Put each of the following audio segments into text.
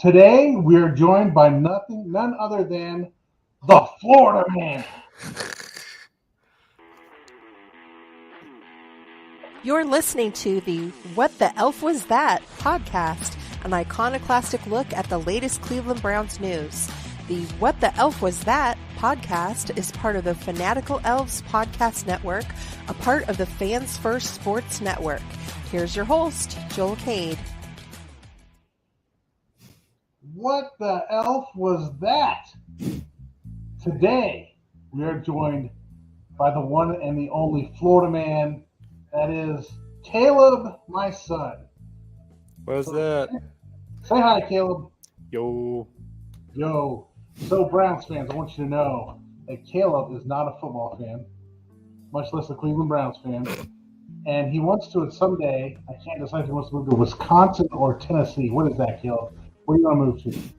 Today we are joined by none other than the Florida Man. You're listening to the What the Elf Was That podcast, an iconoclastic look at the latest Cleveland Browns news. The What the Elf Was That podcast is part of the Fanatical Elves podcast network, a part of the Fans First Sports Network. Here's your host, Joel Cade. What the elf was that? Today we are joined by the one and the only Florida Man. That is Caleb, my son. What's that? Say hi, Caleb. Yo. Yo. So, Browns fans, I want you to know that Caleb is not a football fan, much less a Cleveland Browns fan. And he wants to someday, I can't decide if he wants to move to Wisconsin or Tennessee. What is that, Caleb? Where do you want to move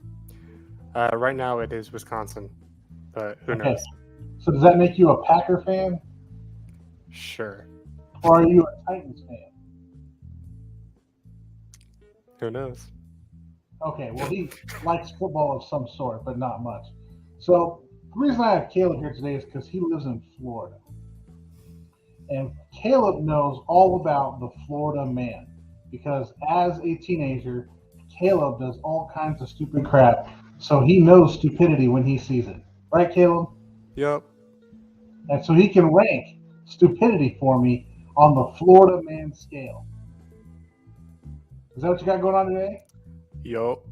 to? Right now it is Wisconsin, but who knows? So does that make you a Packer fan? Sure. Or are you a Titans fan? Who knows? Okay, well, he likes football of some sort, but not much. So the reason I have Caleb here today is because he lives in Florida. And Caleb knows all about the Florida Man because as a teenager, Caleb does all kinds of stupid crap. So he knows stupidity when he sees it. Right, Caleb? Yep. And so he can rank stupidity for me on the Florida Man scale. Is that what you got going on today? Yup.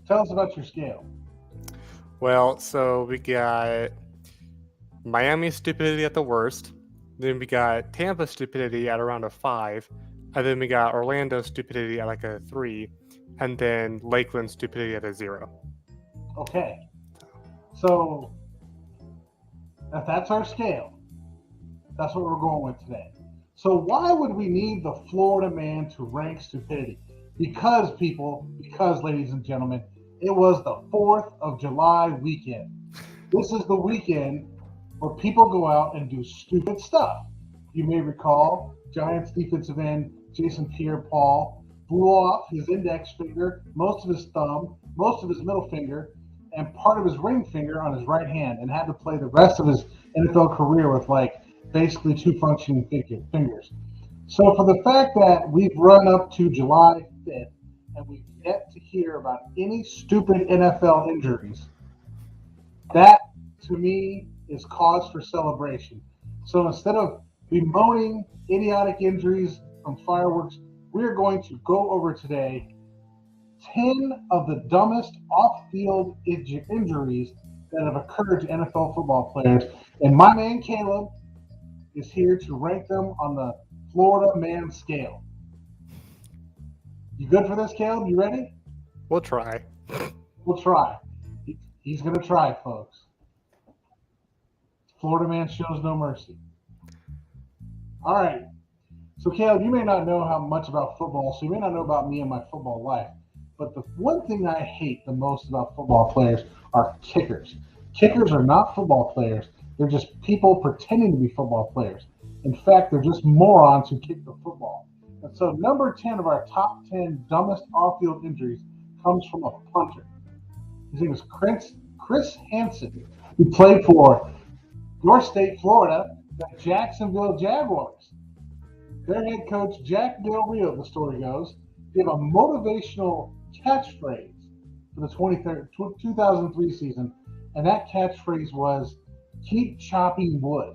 Tell us about your scale. Well, so we got Miami stupidity at the worst. Then we got Tampa stupidity at around a 5. And then we got Orlando stupidity at like a 3. And then Lakeland stupidity at a 0. Okay. So if that's our scale, that's what we're going with today. So why would we need the Florida Man to rank stupidity? Because, ladies and gentlemen, it was the 4th of July weekend. This is the weekend where people go out and do stupid stuff. You may recall Giants defensive end Jason Pierre-Paul blew off his index finger, most of his thumb, most of his middle finger, and part of his ring finger on his right hand, and had to play the rest of his NFL career with basically 2 functioning fingers. So for the fact that we've run up to July 5th and we've yet to hear about any stupid NFL injuries, that to me is cause for celebration. So instead of bemoaning idiotic injuries from fireworks, we're going to go over today 10 of the dumbest off-field injuries that have occurred to NFL football players. And my man Caleb is here to rank them on the Florida Man scale. You good for this, Caleb? You ready? We'll try. We'll try. He's going to try, folks. Florida Man shows no mercy. All right. So, Caleb, you may not know how much about football, so you may not know about me and my football life. But the one thing I hate the most about football players are kickers. Kickers are not football players. They're just people pretending to be football players. In fact, they're just morons who kick the football. And so number 10 of our top 10 dumbest off-field injuries comes from a punter. His name is Chris Hansen, who played for your state, Florida, the Jacksonville Jaguars. Their head coach, Jack Del Rio, the story goes, gave a motivational catchphrase for the 2003 season, and that catchphrase was, keep chopping wood.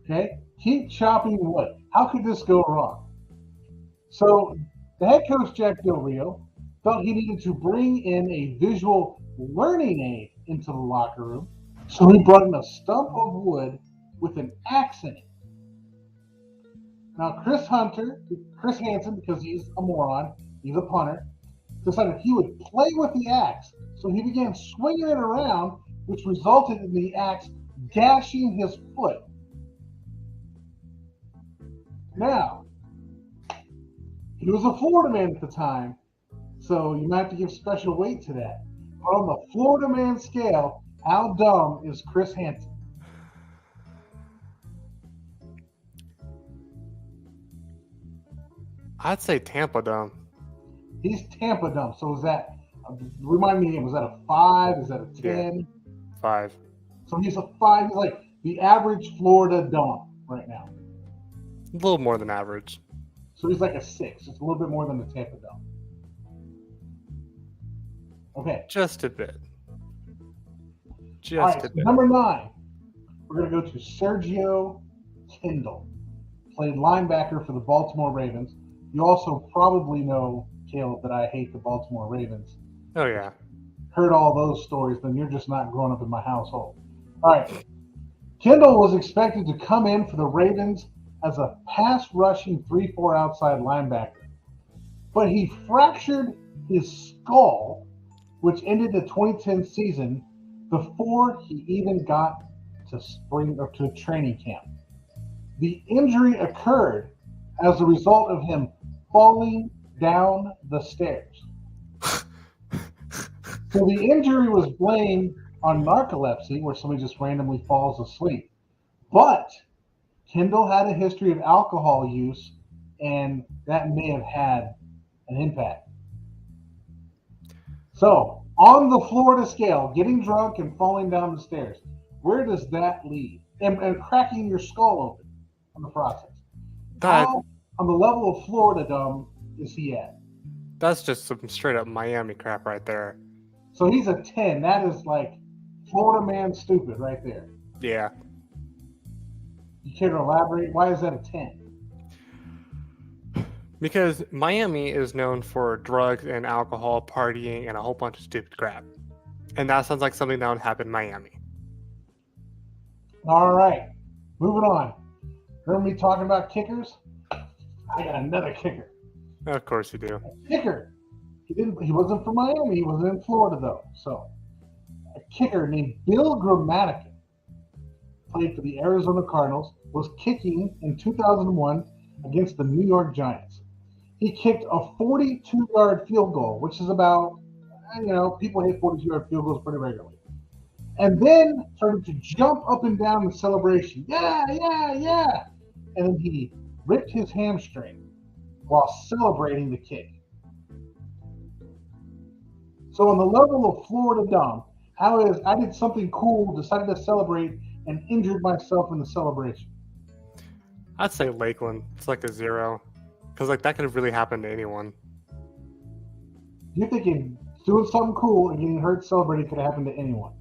Okay? Keep chopping wood. How could this go wrong? So the head coach, Jack Del Rio, felt he needed to bring in a visual learning aid into the locker room, so he brought in a stump of wood with an axe in it. Now, Chris Hansen, because he's a moron, he's a punter, decided he would play with the axe. So he began swinging it around, which resulted in the axe gashing his foot. Now, he was a Florida man at the time, so you might have to give special weight to that. But on the Florida Man scale, how dumb is Chris Hansen? I'd say Tampa dumb. He's Tampa dumb. So is that, remind me again, was that a 5? Is that a 10? 5. So he's a 5. He's like the average Florida dumb right now. A little more than average. So he's like a 6. It's a little bit more than the Tampa dumb. Okay. Just a bit. All right, so number 9, we're going to go to Sergio Kindle. Played linebacker for the Baltimore Ravens. You also probably know, Caleb, that I hate the Baltimore Ravens. Oh, yeah. Heard all those stories, then you're just not growing up in my household. All right. Kindle was expected to come in for the Ravens as a pass-rushing 3-4 outside linebacker. But he fractured his skull, which ended the 2010 season before he even got to training camp. The injury occurred as a result of him falling down the stairs. So the injury was blamed on narcolepsy, where somebody just randomly falls asleep. But Kindle had a history of alcohol use, and that may have had an impact. So, on the Florida scale, getting drunk and falling down the stairs, where does that lead? And cracking your skull open on the process. How, on the level of Florida dumb, is he at? That's just some straight up Miami crap right there. So he's a 10. That is like Florida man stupid right there. Yeah. You care to elaborate? Why is that a 10? Because Miami is known for drugs and alcohol, partying, and a whole bunch of stupid crap. And that sounds like something that would happen in Miami. All right. Moving on. Remember me talking about kickers? I got another kicker. Of course you do. Kicker. He wasn't from Miami. He was in Florida, though. So, a kicker named Bill Gramatica played for the Arizona Cardinals, was kicking in 2001 against the New York Giants. He kicked a 42-yard field goal, which is about, people hit 42-yard field goals pretty regularly. And then started to jump up and down in celebration. Yeah, yeah, yeah. And then he ripped his hamstring while celebrating the kick. So on the level of Florida dumb, how is I did something cool, decided to celebrate, and injured myself in the celebration? I'd say Lakeland. It's like a 0. Because that could have really happened to anyone. You're thinking doing something cool and getting hurt celebrating could happen to anyone?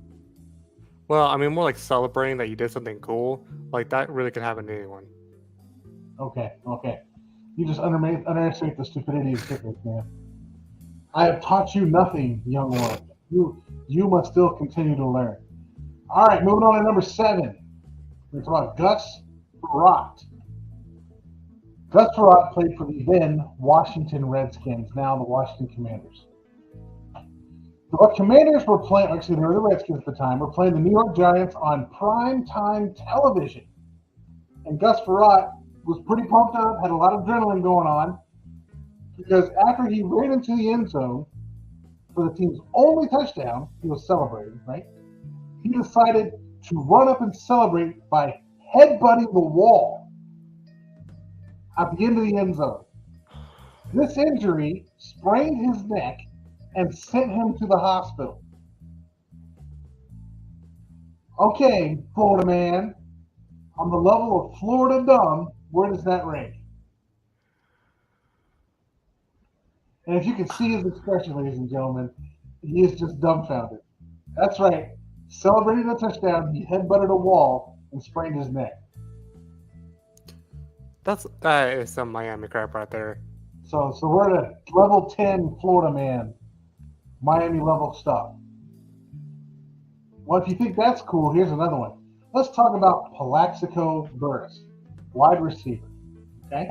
Well, I mean, more like celebrating that you did something cool. That really could happen to anyone. Okay. You just underestimate the stupidity of kickers, man. I have taught you nothing, young one. You must still continue to learn. All right, moving on to number 7. We're talking about Gus Frerotte. Gus Frerotte played for the then Washington Redskins, now the Washington Commanders. The Commanders were playing, actually, they were the Redskins at the time, were playing the New York Giants on primetime television. And Gus Frerotte was pretty pumped up, had a lot of adrenaline going on, because after he ran into the end zone for the team's only touchdown, he was celebrating, right? He decided to run up and celebrate by headbutting the wall at the end of the end zone. This injury sprained his neck and sent him to the hospital. Okay, Florida man, on the level of Florida dumb, where does that rank? And if you can see his expression, ladies and gentlemen, he is just dumbfounded. That's right. Celebrating a touchdown, he headbutted a wall and sprained his neck. That is some Miami crap right there. So we're at a level 10 Florida man, Miami level stuff. Well, if you think that's cool, here's another one. Let's talk about Plaxico Burress, wide receiver. Okay?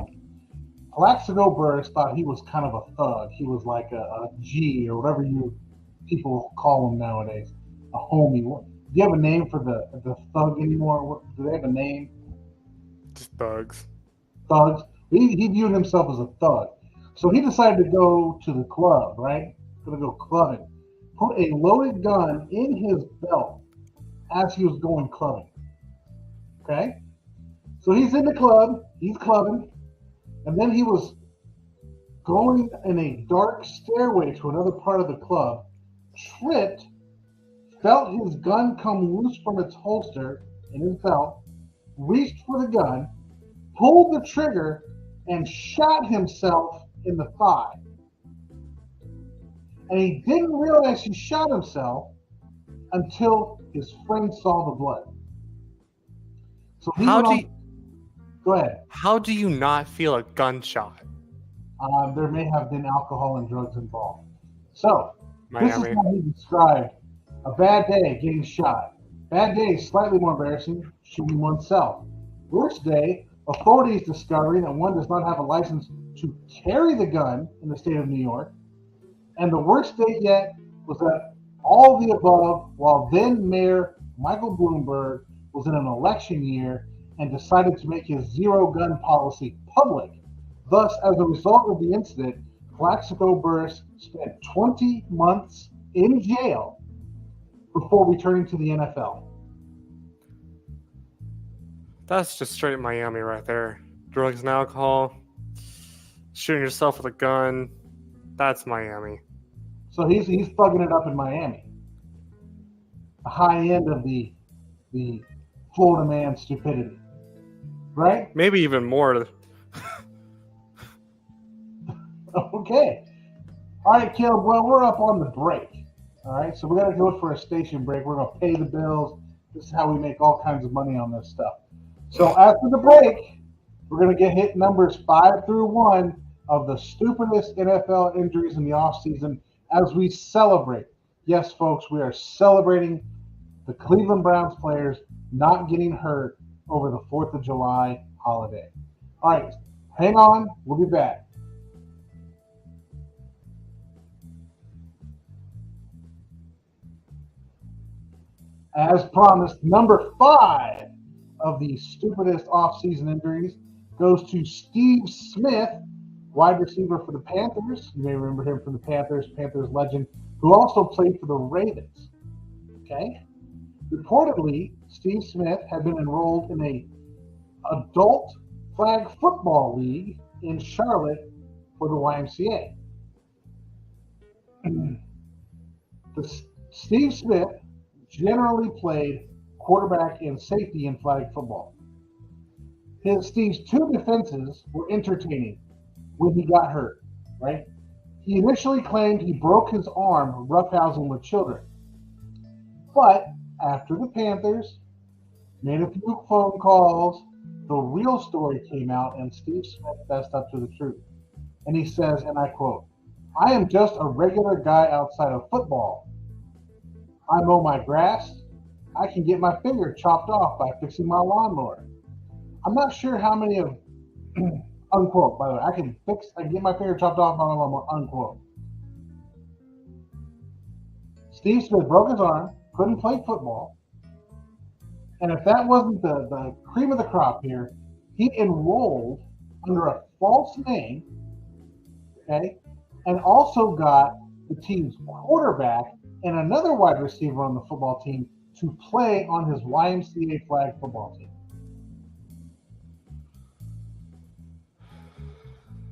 Plaxico Burress thought he was kind of a thug. He was like a G or whatever you people call him nowadays, a homie. Do you have a name for the thug anymore? Do they have a name? Just thugs. Thugs. He viewed himself as a thug. So he decided to go to the club, right? Going to go clubbing. Put a loaded gun in his belt as he was going clubbing. Okay? So he's in the club. He's clubbing. And then he was going in a dark stairway to another part of the club, tripped, felt his gun come loose from its holster in his belt, reached for the gun, pulled the trigger, and shot himself in the thigh. And he didn't realize he shot himself until his friend saw the blood. So he How went do on- you, Go ahead. how do you not feel a gunshot? There may have been alcohol and drugs involved. So this is Miami. how he described a bad day, getting shot. Bad day, slightly more embarrassing, shooting oneself. Worst day, authorities discovering that one does not have a license to carry the gun in the state of New York. And the worst day yet was that all the above while then Mayor Michael Bloomberg was in an election year and decided to make his zero gun policy public. Thus, as a result of the incident, Plaxico Burress spent 20 months in jail before returning to the NFL. That's just straight Miami right there. Drugs and alcohol, shooting yourself with a gun. That's Miami. So he's thugging it up in Miami. The high end of the Florida man stupidity. Right? Maybe even more. Okay. All right, Caleb. Well, we're up on the break. All right, so we got to go for a station break. We're going to pay the bills. This is how we make all kinds of money on this stuff. So after the break, we're going to get hit numbers 5 through 1 of the stupidest NFL injuries in the offseason as we celebrate. Yes, folks, we are celebrating the Cleveland Browns players not getting hurt over the 4th of July holiday. All right, hang on. We'll be back. As promised, number 5 of the stupidest offseason injuries goes to Steve Smith, wide receiver for the Panthers. You may remember him from the Panthers legend, who also played for the Ravens. Okay? Reportedly, Steve Smith had been enrolled in a adult flag football league in Charlotte for the YMCA. Steve Smith generally played quarterback and safety in flag football. Steve's 2 defenses were entertaining when he got hurt, right? He initially claimed he broke his arm roughhousing with children. But after the Panthers made a few phone calls, the real story came out and Steve Smith fessed up to the truth. And he says, and I quote, "I am just a regular guy outside of football. I mow my grass. I can get my finger chopped off by fixing my lawnmower. I'm not sure how many of," unquote, by the way, I can get my finger chopped off by my lawnmower, unquote. Steve Smith broke his arm, couldn't play football. And if that wasn't the cream of the crop here, he enrolled under a false name, okay, and also got the team's quarterback and another wide receiver on the football team to play on his YMCA flag football team.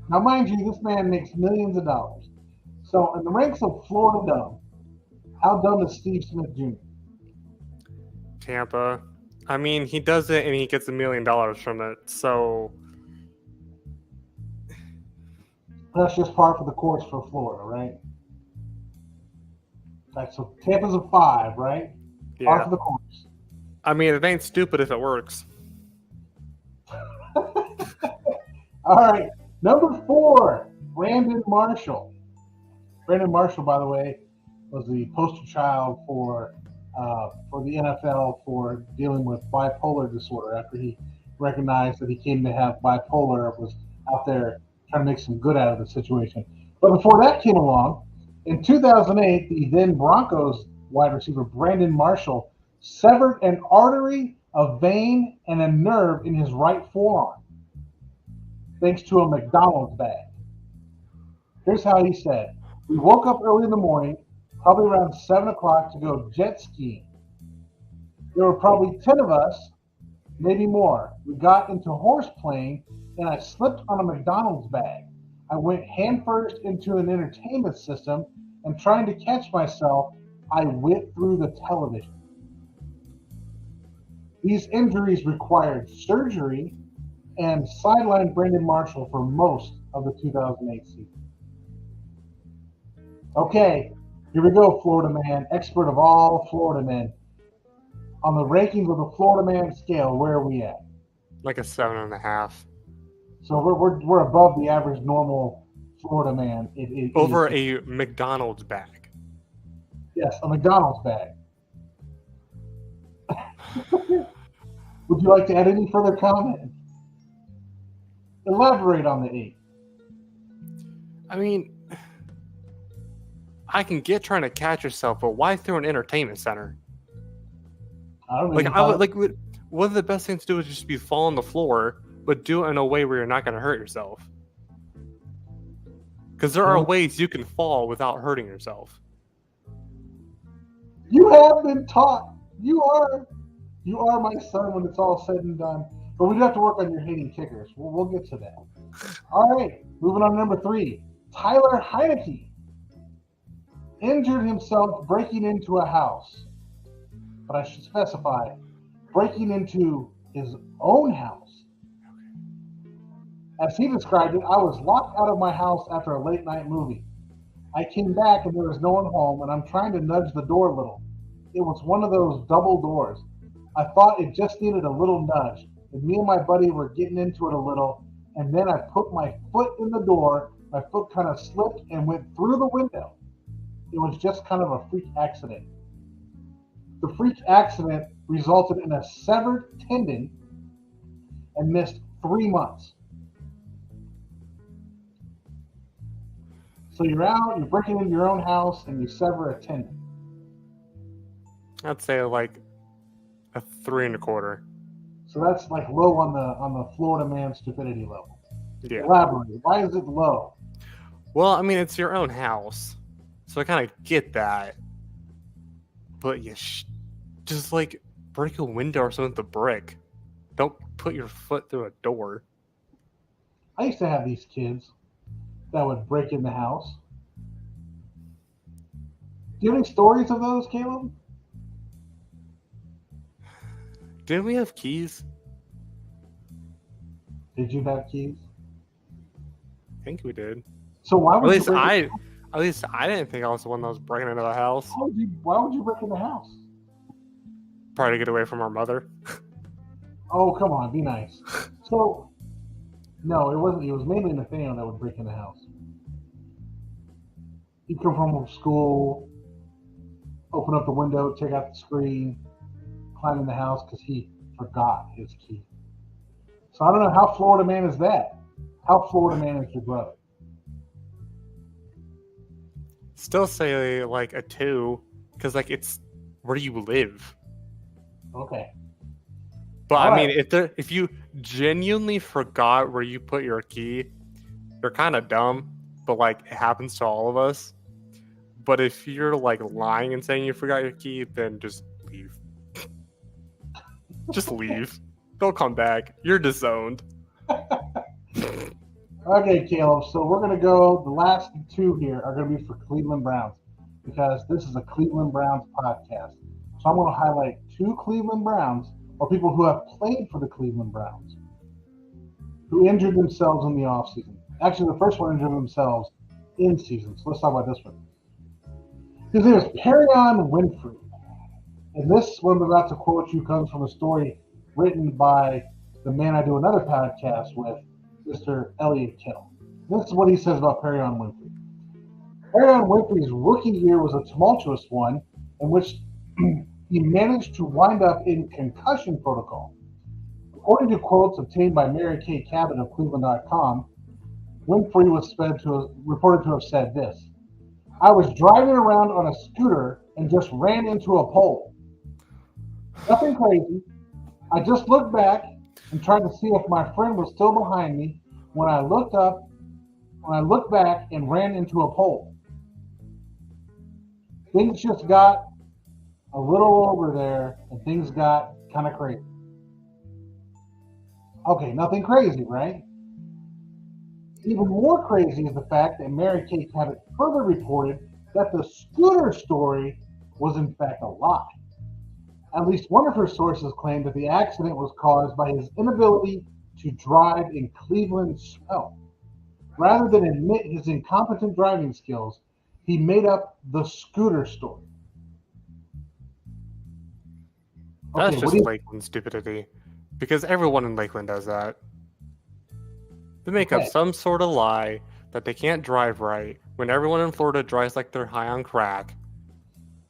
Now, mind you, this man makes millions of dollars. So, in the ranks of Florida dumb, how dumb is Steve Smith Jr.? Tampa. I mean, he does it and he gets $1 million from it. So That's just par for the course for Florida, right? Right, so Tampa's a 5, right? Par yeah. for the course. I mean, it ain't stupid if it works. All right, number 4, Brandon Marshall. Brandon Marshall, by the way, was the poster child for the NFL for dealing with bipolar disorder after he recognized that he came to have bipolar, was out there trying to make some good out of the situation. But before that came along, in 2008, the then Broncos wide receiver Brandon Marshall severed an artery, a vein, and a nerve in his right forearm thanks to a McDonald's bag. Here's how he said, "We woke up early in the morning, probably around 7 o'clock, to go jet skiing. There were probably 10 of us, maybe more. We got into horse playing, and I slipped on a McDonald's bag. I went hand first into an entertainment system, and trying to catch myself, I went through the television. These injuries required surgery and sidelined Brandon Marshall for most of the 2008 season. Okay, here we go, Florida man, expert of all Florida men. On the rankings of the Florida man scale, where are we at? Like a 7.5. So we're above the average normal Florida man. Over a McDonald's bag. Yes, a McDonald's bag. Would you like to add any further comment? Elaborate on the 8. I mean, I can get trying to catch yourself, but why through an entertainment center? I don't know. Like, I would like. One of the best things to do is just be fall on the floor, but do it in a way where you're not going to hurt yourself. Because there are ways you can fall without hurting yourself. You have been taught. You are my son when it's all said and done. But we do have to work on your hating kickers. We'll get to that. All right, moving on to number 3. Tyler Heineke injured himself breaking into a house. But I should specify, breaking into his own house. As he described it, I was locked out of my house after a late night movie. I came back and there was no one home, and I'm trying to nudge the door a little. It was one of those double doors. I thought it just needed a little nudge, and me and my buddy were getting into it a little, and then I put my foot in the door. My foot kind of slipped and went through the window. It was just kind of a freak accident. The freak accident resulted in a severed tendon and missed 3 months. So you're out, you're breaking into your own house, and you sever a tendon. I'd say like a 3.25. So that's like low on the Florida man stupidity level. Yeah. Elaborate. Why is it low? Well, I mean, it's your own house, so I kind of get that. But you just like break a window or something with a brick. Don't put your foot through a door. I used to have these kids that would break in the house. Do you have any stories of those, Caleb? Didn't we have keys? Did you have keys? I think we did. So why would At least I didn't think I was the one that was breaking into the house. Why would you break in the house? Probably to get away from our mother. Oh, come on, be nice. So, no, it wasn't. It was mainly Nathaniel that would break in the house. He'd come from school, open up the window, check out the screen, climb in the house because he forgot his key. So I don't know how Florida man is that. How Florida man is your brother? Still say like a 2, because like it's where you live. Okay. But All I mean, right. if you genuinely forgot where you put your key, you're kind of dumb. But like it happens to all of us. But if you're like lying and saying you forgot your key, then just leave. Just leave. Don't come back. You're disowned. Okay, Caleb. So we're going to go. The last 2 here are going to be for Cleveland Browns because this is a Cleveland Browns podcast. So I'm going to highlight 2 Cleveland Browns or people who have played for the Cleveland Browns who injured themselves in the offseason. Actually, the first one injured themselves in season. So let's talk about this one. His name is Perion Winfrey. And this one I'm about to quote you comes from a story written by the man I do another podcast with, Mr. Elliot Kittle. This is what he says about Perion Winfrey. Perion Winfrey's rookie year was a tumultuous one in which he managed to wind up in concussion protocol. According to quotes obtained by Mary Kay Cabot of Cleveland.com, Winfrey was reported to have said this: "I was driving around on a scooter and just ran into a pole. Nothing crazy. I just looked back and tried to see if my friend was still behind me. When I looked back and ran into a pole. Things just got a little over there and things got kind of crazy." Okay, nothing crazy, right? Even more crazy is the fact that Mary Kay Cabot further reported that the scooter story was in fact a lie. At least one of her sources claimed that the accident was caused by his inability to drive in Cleveland snow. Rather than admit his incompetent driving skills, he made up the scooter story. That's Okay, just Lakeland stupidity. Because everyone in Lakeland does that. They make up Okay. some sort of lie that they can't drive right when everyone in Florida drives like they're high on crack.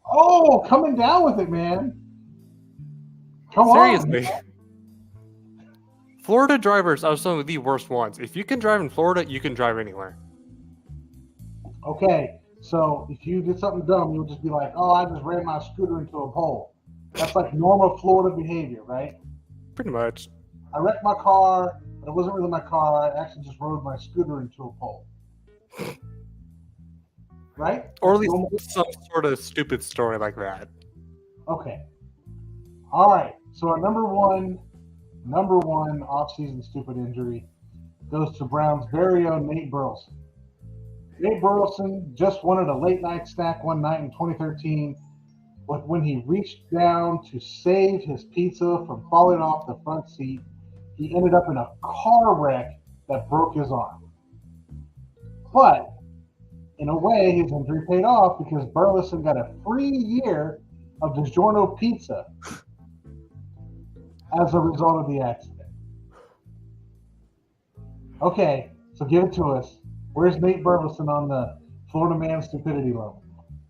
Oh, coming down with it, man. Come Seriously. on. Florida drivers are some of the worst ones. If you can drive in Florida, you can drive anywhere. Okay, so if you did something dumb, you'll just be like, oh, I just ran my scooter into a pole. That's like normal Florida behavior, right? Pretty much. I wrecked my car, but it wasn't really my car. I actually just rode my scooter into a pole. Right? Or at That's least normal. some sort of stupid story like that. Okay. All right. So our number one off-season stupid injury goes to Browns' very own Nate Burleson. Nate Burleson just wanted a late-night snack one night in 2013 when he reached down to save his pizza from falling off the front seat. He ended up in a car wreck that broke his arm. But in a way, his injury paid off because Burleson got a free year of DiGiorno pizza as a result of the accident. Okay, so give it to us. Where's Nate Burleson on the Florida man stupidity level?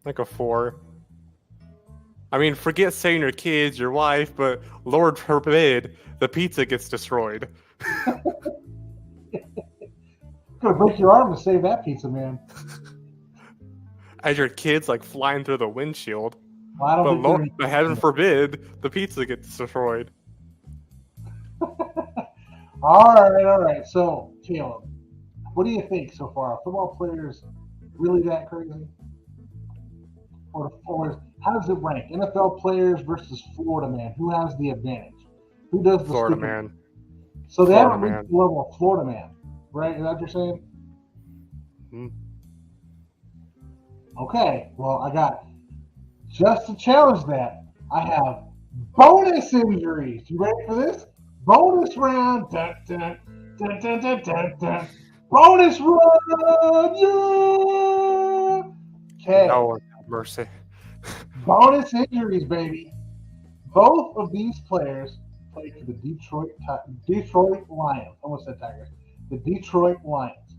Like a 4. I mean, forget saving your kids, your wife, but Lord forbid, the pizza gets destroyed. Gonna break your arm to save that pizza, man. As your kids like flying through the windshield. Well, I don't But think Lord, but heaven forbid, the pizza gets destroyed. All right. So, Caleb, what do you think so far? Are football players really that crazy? Or how does it rank? NFL players versus Florida man. Who has the advantage? Who does the Florida stupid- man. So they Florida haven't reached man. the level of Florida man, right? Is that what you're saying? Hmm. Okay. Well, I got just to challenge that. I have bonus injuries. You ready for this? Bonus round. Dun, dun, dun, dun, dun, dun, dun. Bonus run. Yeah. Okay. No, have mercy. Bonus injuries, baby. Both of these players played for the Detroit Lions. Almost said Tigers. The Detroit Lions.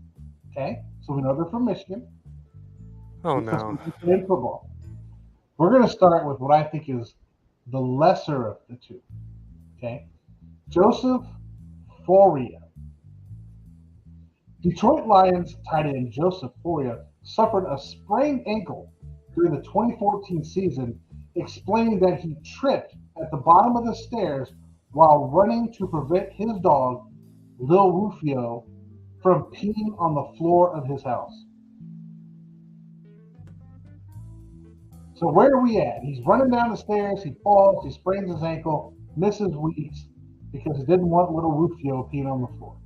Okay, so we know they're from Michigan. Oh because no. we play football. We're going to start with what I think is the lesser of the two. Okay, Joseph Foria. Detroit Lions tight end Joseph Foria suffered a sprained ankle during the 2014 season, explaining that he tripped at the bottom of the stairs while running to prevent his dog, Lil Rufio, from peeing on the floor of his house. So where are we at? He's running down the stairs, he falls, he sprains his ankle, misses weeks because he didn't want Little Rufio peeing on the floor.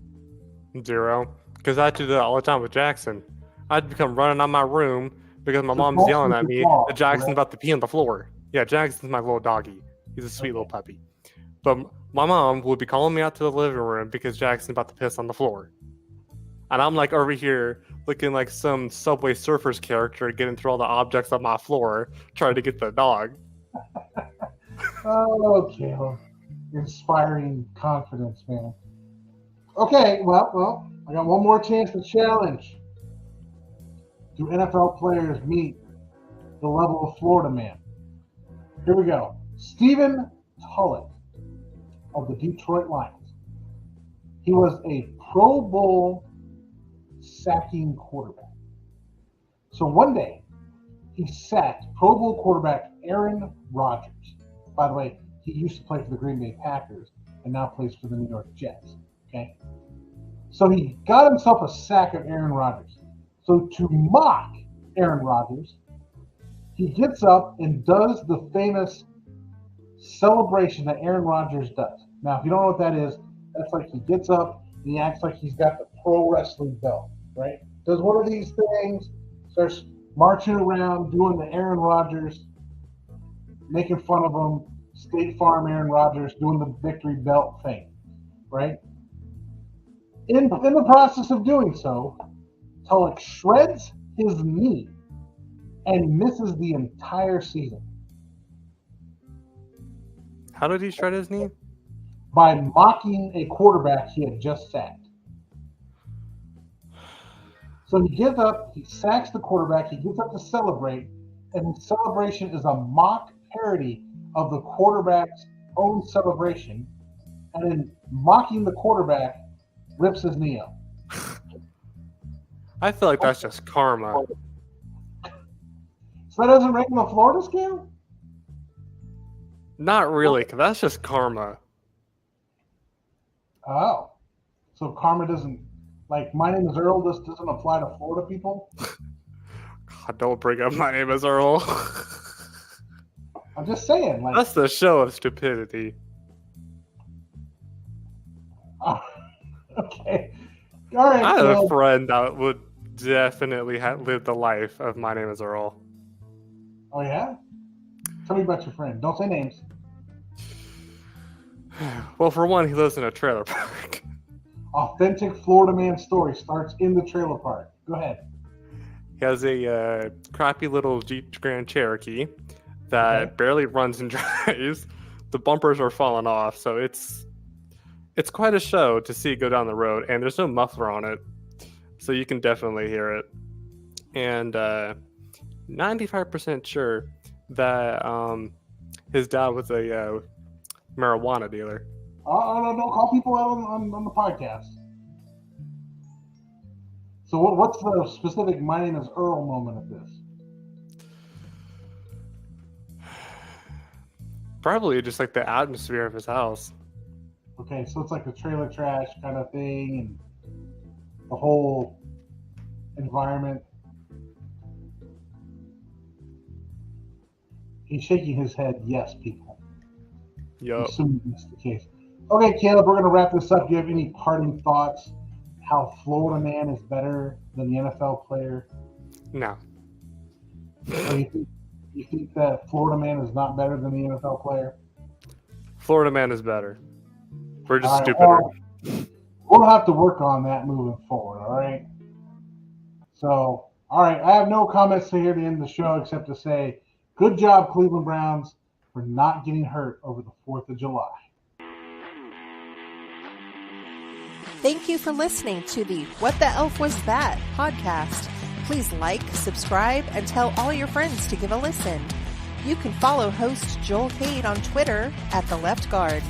0. Because I do that all the time with Jackson. I'd become running on my room because my So mom's yelling at me dog, that Jackson's correct? about to pee on the floor. Yeah, Jackson's my little doggy. He's a sweet little puppy. But my mom would be calling me out to the living room because Jackson's about to piss on the floor. And I'm like over here looking like some Subway Surfers character getting through all the objects on my floor trying to get the dog. Oh, Caleb. Inspiring confidence, man. Okay, well, I got one more chance to challenge. Do NFL players meet the level of Florida man? Here we go. Stephen Tullett of the Detroit Lions. He was a Pro Bowl sacking quarterback. So one day, he sacked Pro Bowl quarterback Aaron Rodgers. By the way, he used to play for the Green Bay Packers and now plays for the New York Jets. Okay? So he got himself a sack of Aaron Rodgers. So to mock Aaron Rodgers, he gets up and does the famous celebration that Aaron Rodgers does. Now, if you don't know what that is, that's like he gets up, and he acts like he's got the pro wrestling belt, right? Does one of these things, starts marching around doing the Aaron Rodgers, making fun of him, State Farm Aaron Rodgers doing the victory belt thing, right? In the process of doing so, Tulloch shreds his knee and misses the entire season How did he shred his knee? by mocking a quarterback he had just sacked. So he gets up, he sacks the quarterback, he gets up to celebrate, and his celebration is a mock parody of the quarterback's own celebration, and in mocking the quarterback, rips his knee up. I feel like that's just karma. So that doesn't rank in the Florida scale? Not really, 'cause that's just karma. Oh. So karma doesn't, like, my name is Earl, this doesn't apply to Florida people? God, don't bring up my name as Earl. I'm just saying, like... That's the show of stupidity. Okay. All right. I have so, a friend that would definitely live the life of my name is Earl. oh, yeah? Tell me about your friend. Don't say names. Well, for one, he lives in a trailer park. Authentic Florida man story starts in the trailer park. Go ahead. He has a crappy little Jeep Grand Cherokee that Okay. barely runs and drives. The bumpers are falling off, so it's quite a show to see go down the road, and there's no muffler on it, so you can definitely hear it. And 95% sure that his dad was a marijuana dealer. Don't call people out on the podcast. So what's the specific my name is Earl moment of this? Probably just like the atmosphere of his house. Okay, so it's like the trailer trash kind of thing and the whole environment. He's shaking his head, yes, people. Yup. Assuming that's the case. Okay, Caleb, we're going to wrap this up. Do you have any parting thoughts? How Florida man is better than the NFL player? No. Or you think that Florida man is not better than the NFL player? Florida man is better. We're just All right, stupider. well, we'll have to work on that moving forward, all right? So, all right, I have no comments to here to end the show except to say, good job, Cleveland Browns, for not getting hurt over the 4th of July. Thank you for listening to the What the Elf Was That podcast. Please like, subscribe, and tell all your friends to give a listen. You can follow host Joel Cade on Twitter @TheLeftGuard.